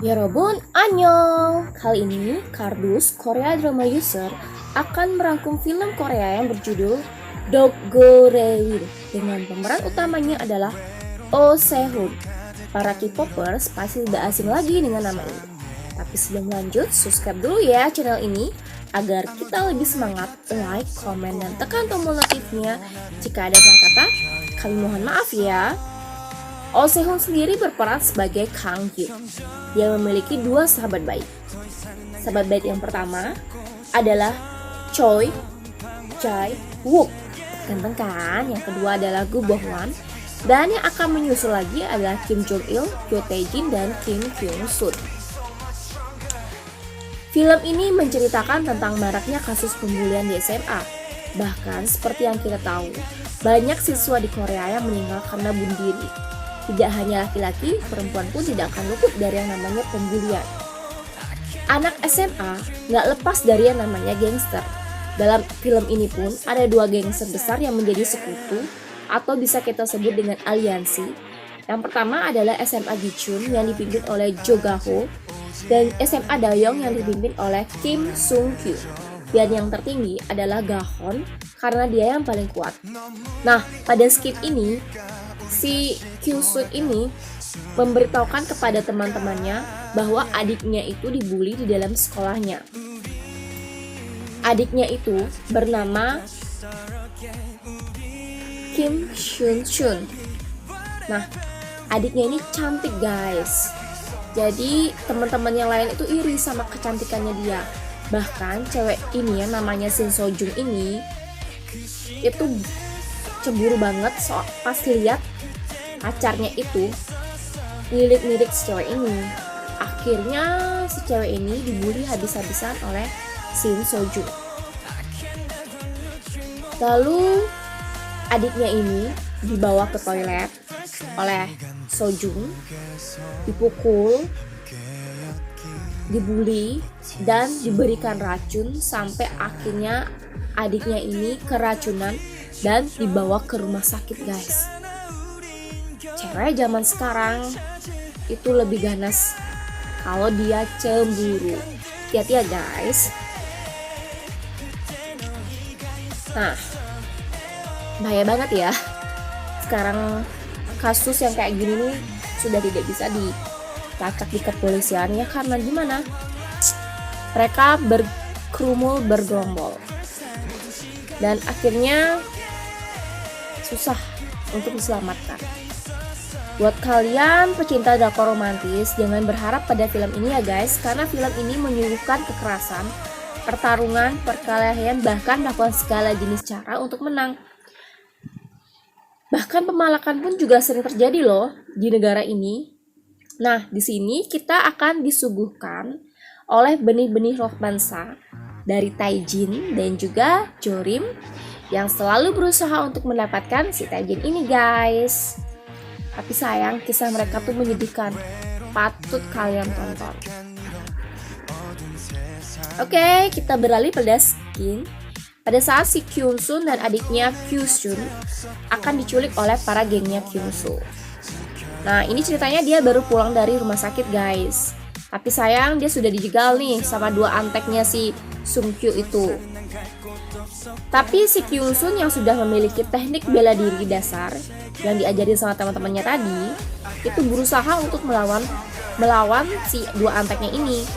Yorobun Annyeong! Kali ini, Kardus Korea Drama User akan merangkum film Korea yang berjudul Doggorewi dengan pemeran utamanya adalah Oh Se-hoon. Para K-popers pasti tidak asing lagi dengan nama ini. Tapi sebelum lanjut, subscribe dulu ya channel ini agar kita lebih semangat, like, komen, dan tekan tombol notifnya. Jika ada salah kata, kami mohon maaf ya. Oh Se-hoon sendiri berperan sebagai Kang Hyuk. Dia memiliki dua sahabat baik. Sahabat baik yang pertama adalah Choi Jae-wook, ganteng kan? Yang kedua adalah Gu Bo-hwan, dan yang akan menyusul lagi adalah Kim Jong-il, Kyo Tae-jin, dan Kim Kyung-sun. Film ini menceritakan tentang maraknya kasus pembulian di SMA. Bahkan seperti yang kita tahu, banyak siswa di Korea yang meninggal karena bunuh diri. Tidak hanya laki-laki, perempuan pun tidak akan luput dari yang namanya pembulian. Anak SMA nggak lepas dari yang namanya gangster. Dalam film ini pun ada dua gangster besar yang menjadi sekutu atau bisa kita sebut dengan aliansi. Yang pertama adalah SMA Gichun yang dipimpin oleh Jo Ga-ho dan SMA Dayoung yang dipimpin oleh Kim Sung-kyu. Dan yang tertinggi adalah Ga-hon karena dia yang paling kuat. Nah, pada skit ini si Kyung-sun ini memberitahukan kepada teman-temannya bahwa adiknya itu dibully di dalam sekolahnya. Adiknya itu bernama Kim Shun-chun. Nah, adiknya ini cantik guys. Jadi teman-teman yang lain itu iri sama kecantikannya dia. Bahkan cewek ini yang namanya Shin So-jung ini itu cemburu banget pas lihat pacarnya itu lirik-lirik si cewek ini. Akhirnya si cewek ini dibully habis-habisan oleh Shin So-jung. Lalu adiknya ini dibawa ke toilet oleh So-jung, dipukul, dibully, dan diberikan racun sampai akhirnya adiknya ini keracunan dan dibawa ke rumah sakit guys. Cewek zaman sekarang itu lebih ganas kalau dia cemburu. Hati-hati ya guys. Nah, bahaya banget ya. Sekarang kasus yang kayak gini nih sudah tidak bisa dilacak di kepolisian ya, karena gimana? Mereka berkerumul bergerombol dan akhirnya susah untuk diselamatkan. Buat kalian pecinta drakor romantis, jangan berharap pada film ini ya guys, karena film ini menyuguhkan kekerasan, pertarungan, perkelahian, bahkan melakukan segala jenis cara untuk menang. Bahkan pemalakan pun juga sering terjadi loh di negara ini. Nah, di sini kita akan disuguhkan oleh benih-benih romansa dari Taejin dan juga Jorim yang selalu berusaha untuk mendapatkan si Taejin ini guys. Tapi sayang, kisah mereka tuh menyedihkan. Patut kalian tonton. Oke, kita beralih pada skin. Pada saat si Kyung-sun dan adiknya Kyu-sun akan diculik oleh para gengnya Kyung-soo. Nah, ini ceritanya dia baru pulang dari rumah sakit guys. Tapi sayang, dia sudah dijegal nih sama dua anteknya si Sung-kyu itu. Tapi si Kyung-sun yang sudah memiliki teknik bela diri dasar yang diajarin sama teman-temannya tadi, itu berusaha untuk melawan si dua anteknya ini.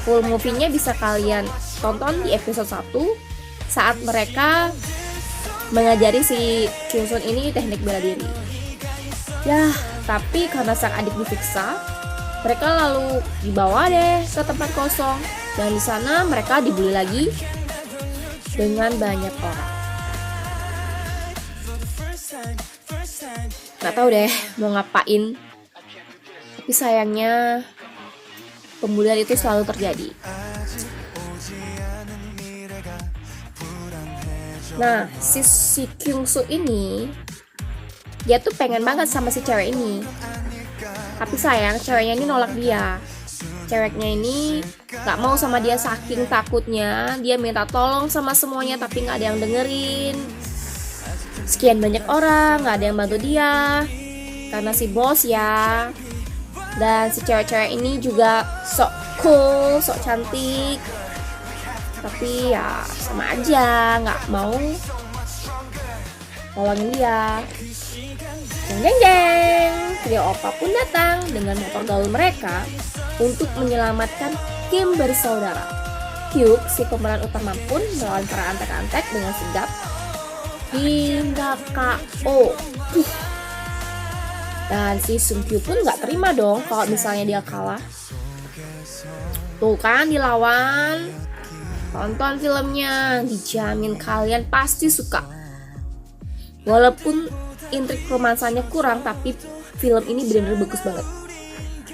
Full movie-nya bisa kalian tonton di episode 1 saat mereka mengajari si Kyung-sun ini teknik bela diri. Ya, tapi karena sang adik disiksa, mereka lalu dibawa deh ke tempat kosong dan di sana mereka dibully lagi dengan banyak orang. Gak tahu deh mau ngapain, tapi sayangnya pembulian itu selalu terjadi. Nah, si Kyung-soo ini dia tuh pengen banget sama si cewek ini. Tapi sayang, ceweknya ini nolak dia. Ceweknya ini gak mau sama dia saking takutnya. Dia minta tolong sama semuanya tapi gak ada yang dengerin. Sekian banyak orang, gak ada yang bantu dia. Karena si bos ya Dan si cewek-cewek ini juga sok cool, sok cantik. Tapi ya sama aja, nggak mau tolongin dia. Jeng jeng jeng, trio Oppa pun datang dengan motor gaul mereka untuk menyelamatkan Kim bersaudara. Hyuk, si pemeran utama pun melawan para antek-antek dengan sigap hingga KO. Dan si Sung Kyu pun gak terima dong kalau misalnya dia kalah. Tuh kan dilawan. Tonton filmnya, dijamin kalian pasti suka. Walaupun intrik romansanya kurang, tapi film ini benar-benar bagus banget.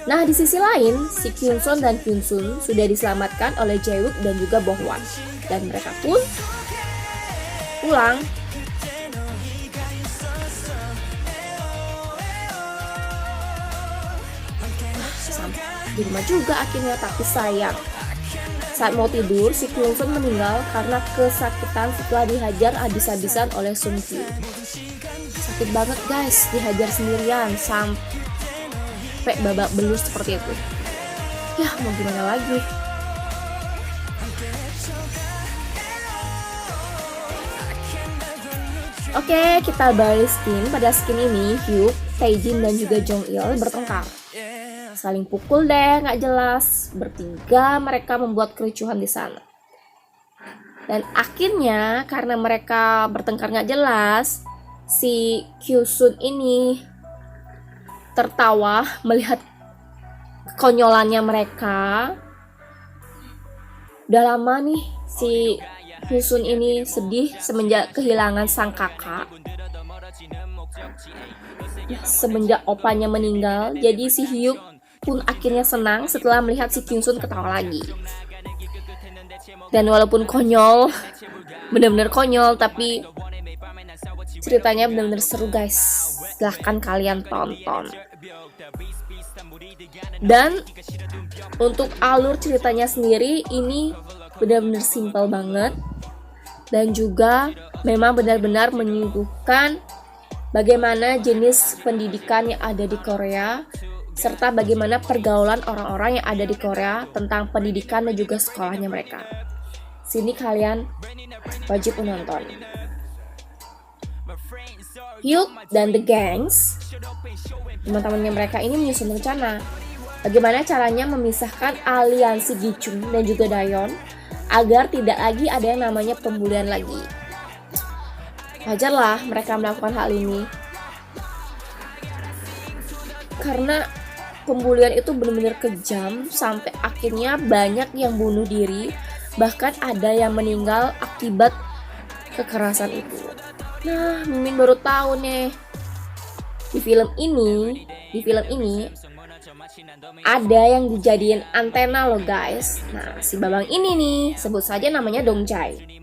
Nah, di sisi lain, si Kyun Son dan Kyun Sun sudah diselamatkan oleh Jae-wook dan juga Boh Wan. Dan mereka pun pulang. Sampai di rumah juga akhirnya, tapi sayang. Saat mau tidur, si Kyun Son meninggal karena kesakitan setelah dihajar habis-habisan oleh Sung Kyu. Sakit banget guys, dihajar sendirian sampai babak belur seperti itu. Ya mau gimana lagi. Oke, kita balik skin. Pada skin ini Hyuk, Taejin dan juga Jong Il bertengkar. Saling pukul deh, nggak jelas. Bertiga mereka membuat kericuhan di sana. Dan akhirnya karena mereka bertengkar nggak jelas, si Kyusun ini tertawa melihat kekonyolannya mereka. Udah lama nih si Kyusun ini sedih semenjak kehilangan sang kakak. Semenjak opanya meninggal, jadi si Hyuk pun akhirnya senang setelah melihat si Kyusun ketawa lagi. Dan walaupun konyol, benar-benar konyol, tapi ceritanya benar-benar seru guys. Silahkan kalian tonton. Dan untuk alur ceritanya sendiri ini benar-benar simpel banget. Dan juga memang benar-benar menyuguhkan bagaimana jenis pendidikan yang ada di Korea, serta bagaimana pergaulan orang-orang yang ada di Korea tentang pendidikan dan juga sekolahnya mereka. Sini kalian wajib menonton. Hyuk dan The Gangs, teman-temannya mereka ini menyusun rencana bagaimana caranya memisahkan aliansi Gichung dan juga Dayon agar tidak lagi ada yang namanya pembulian lagi. Wajarlah mereka melakukan hal ini, karena pembulian itu benar-benar kejam sampai akhirnya banyak yang bunuh diri, bahkan ada yang meninggal akibat kekerasan itu. Nah, Mimin baru tahu nih, di film ini ada yang dijadiin antena loh guys. Nah, si Babang ini nih, sebut saja namanya Dongjae.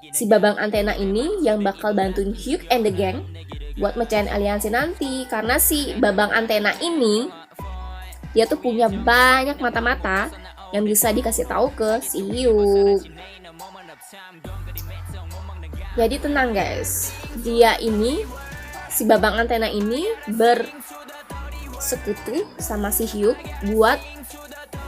Si Babang antena ini yang bakal bantuin Hyuk and the gang buat mecahin aliansi nanti. Karena si Babang antena ini, dia tuh punya banyak mata-mata yang bisa dikasih tahu ke si Hyuk. Jadi tenang guys, dia ini, si Babang antena ini bersekutu sama si Hyuk buat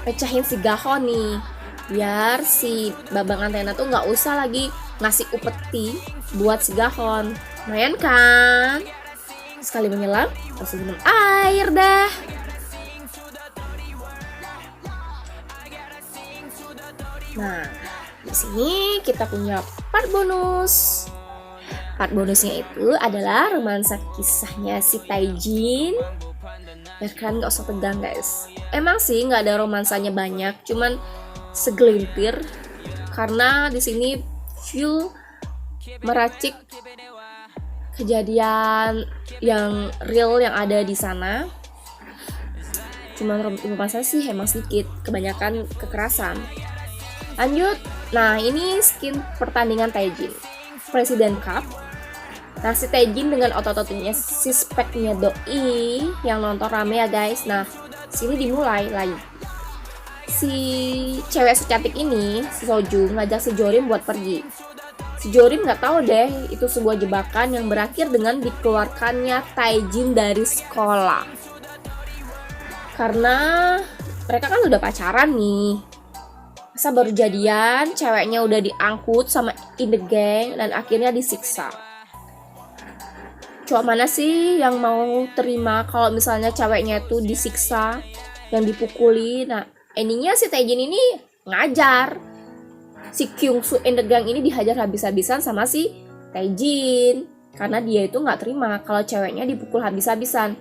pecahin si Gahon nih, biar si Babang antena tuh nggak usah lagi ngasih upeti buat si Gahon. Lumayan kan? Sekali menyelam, langsung minum air dah. Nah, di sini kita punya part bonus. Part bonusnya itu adalah romansa kisahnya si Taejin. Ya kan, nggak usah tegang guys. Emang sih nggak ada romansanya banyak, cuman segelintir. Karena di sini full meracik kejadian yang real yang ada di sana. Cuman romansa sih emang sedikit, kebanyakan kekerasan. Lanjut, nah ini skin pertandingan Taejin Presiden Cup. Nah si Taejin dengan otot-ototnya, si speknya doi yang nonton rame ya guys. Nah sini dimulai lagi. Si cewek secantik ini, si Sojung, ngajak si Jorim buat pergi. Si Jorim nggak tahu deh itu sebuah jebakan yang berakhir dengan dikeluarkannya Taejin dari sekolah. Karena mereka kan udah pacaran nih. Masa baru jadian, ceweknya udah diangkut sama in the gang dan akhirnya disiksa. Cowok mana sih yang mau terima kalau misalnya ceweknya itu disiksa, yang dipukuli? Nah, endingnya si Taejin ini ngajar. Si Kyungsoo in the gang ini dihajar habis-habisan sama si Taejin. Karena dia itu gak terima kalau ceweknya dipukul habis-habisan.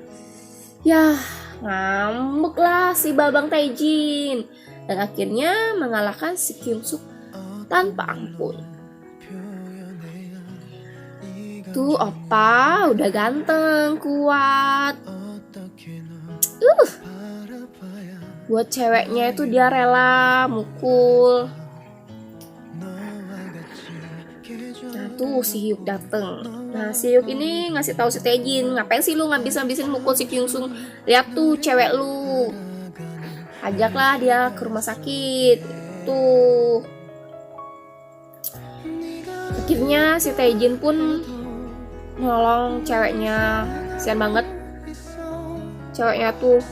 Yah, ngambek lah si babang Taejin. Dan akhirnya mengalahkan si Kyungsoo tanpa ampun. Tuh opa udah ganteng, kuat. Buat ceweknya itu dia rela mukul. Nah tuh si Hyuk dateng. Nah si Hyuk ini ngasih tahu si Taejin, ngapain sih lu ngabis-ngabisin mukul si Kyungsoo? Lihat tuh cewek lu. Ajaklah dia ke rumah sakit. Tuh. Akhirnya si Taejin pun nolong ceweknya. Kasian banget. Ceweknya tuh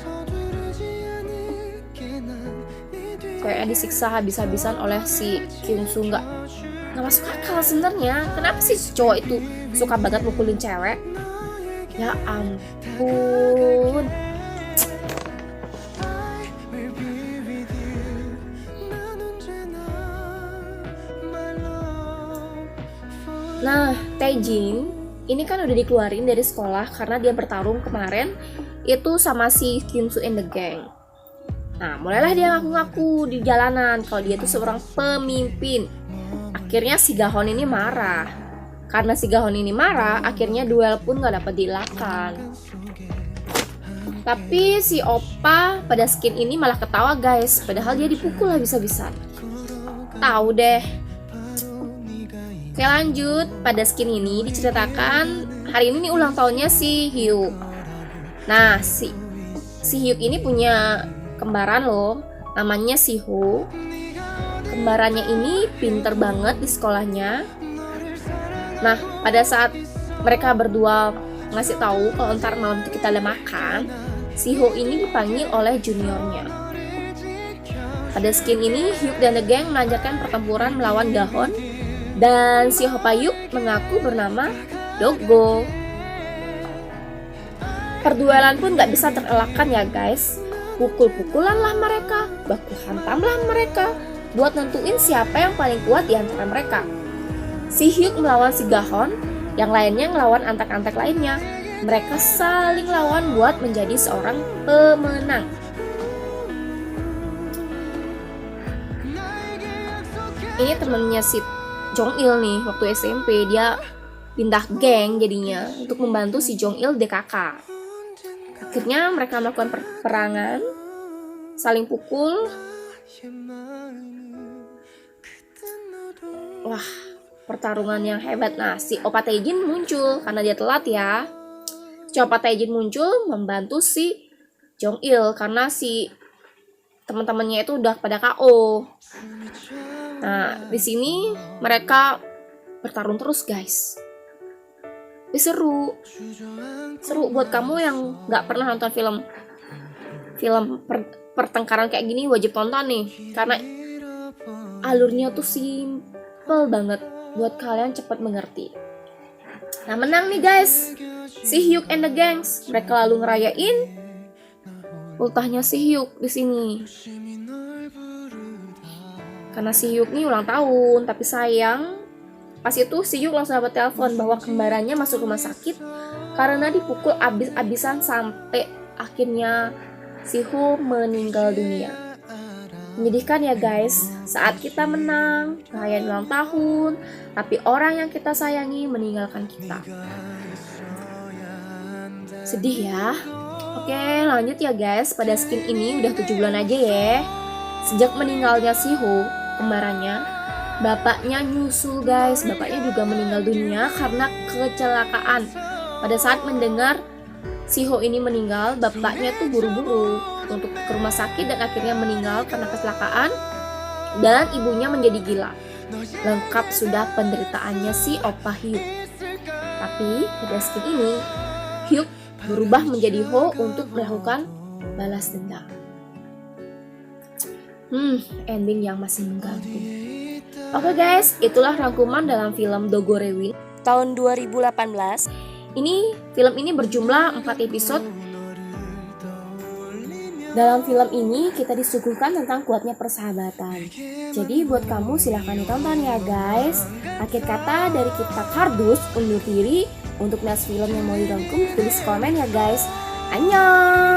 kayaknya disiksa habis-habisan oleh si Kyungsoo. Nggak masuk akal sebenarnya. Kenapa sih cowok itu suka banget mukulin cewek? Ya ampun. Nah, Taejin ini kan udah dikeluarin dari sekolah karena dia bertarung kemarin itu sama si Kyungsoo in the gang. Nah, mulailah dia ngaku-ngaku di jalanan kalau dia itu seorang pemimpin. Akhirnya si Gahon ini marah. Karena si Gahon ini marah, akhirnya duel pun gak dapat dilakukan. Tapi si Oppa pada skin ini malah ketawa guys, padahal dia dipukul habis-habisan. Tahu deh. Oke lanjut, pada skin ini diceritakan hari ini nih ulang tahunnya si Hyuk. Nah si Hyuk ini punya kembaran loh, namanya si Ho. Kembarannya ini pinter banget di sekolahnya. Nah pada saat mereka berdua ngasih tahu kalau ntar malam itu kita ada makan, si Ho ini dipanggil oleh juniornya. Pada skin ini Hyuk dan the gang melanjutkan pertempuran melawan Gahon. Dan si Hopayuk mengaku bernama Dogo. Perduelan pun gak bisa terelakkan ya guys. Pukul-pukulan lah mereka, baku hantamlah mereka, buat nentuin siapa yang paling kuat di antara mereka. Si Hyuk melawan si Gahon, yang lainnya ngelawan antek-antek lainnya. Mereka saling lawan buat menjadi seorang pemenang. Ini temennya si Jong-il nih, waktu SMP dia pindah geng jadinya untuk membantu si Jong-il DKK. Akhirnya mereka melakukan peperangan, saling pukul. Wah, pertarungan yang hebat. Nah, si Oppa Taejin muncul karena dia telat ya. Si Oppa Taejin muncul membantu si Jong-il karena si teman-temannya itu udah pada KO. Nah, di sini mereka bertarung terus, guys. Ini seru buat kamu yang nggak pernah nonton film pertengkaran kayak gini, wajib tonton nih, karena alurnya tuh simple banget buat kalian cepat mengerti. Nah, menang nih guys, si Hyuk and the Gangs. Mereka lalu ngerayain ultahnya si Hyuk di sini. Karena si Hyuk nih ulang tahun, tapi sayang pas itu si Hyuk langsung dapat telepon bahwa kembarannya masuk rumah sakit karena dipukul abis-abisan sampai akhirnya si Ho meninggal dunia. Menyedihkan ya guys, saat kita menang, ngerayain ulang tahun, tapi orang yang kita sayangi meninggalkan kita. Sedih ya. Oke lanjut ya guys, pada skin ini udah 7 bulan aja ya. Sejak meninggalnya si Ho, kembarannya, bapaknya nyusul guys. Bapaknya juga meninggal dunia karena kecelakaan. Pada saat mendengar si Ho ini meninggal, bapaknya tuh buru-buru untuk ke rumah sakit dan akhirnya meninggal karena kecelakaan. Dan ibunya menjadi gila. Lengkap sudah penderitaannya si Oppa Hyuk. Tapi pada skin ini, Hyuk berubah menjadi Ho untuk melakukan balas dendam. Ending yang masih menggantung. Oke guys, itulah rangkuman dalam film Dogorewin tahun 2018. Film ini berjumlah 4 episode. Dalam film ini kita disuguhkan tentang kuatnya persahabatan. Jadi buat kamu silahkan ditonton ya guys. Akhir kata dari kita kardus undur diri. Untuk next film yang mau dirangkum tulis komen ya guys. Annyeong.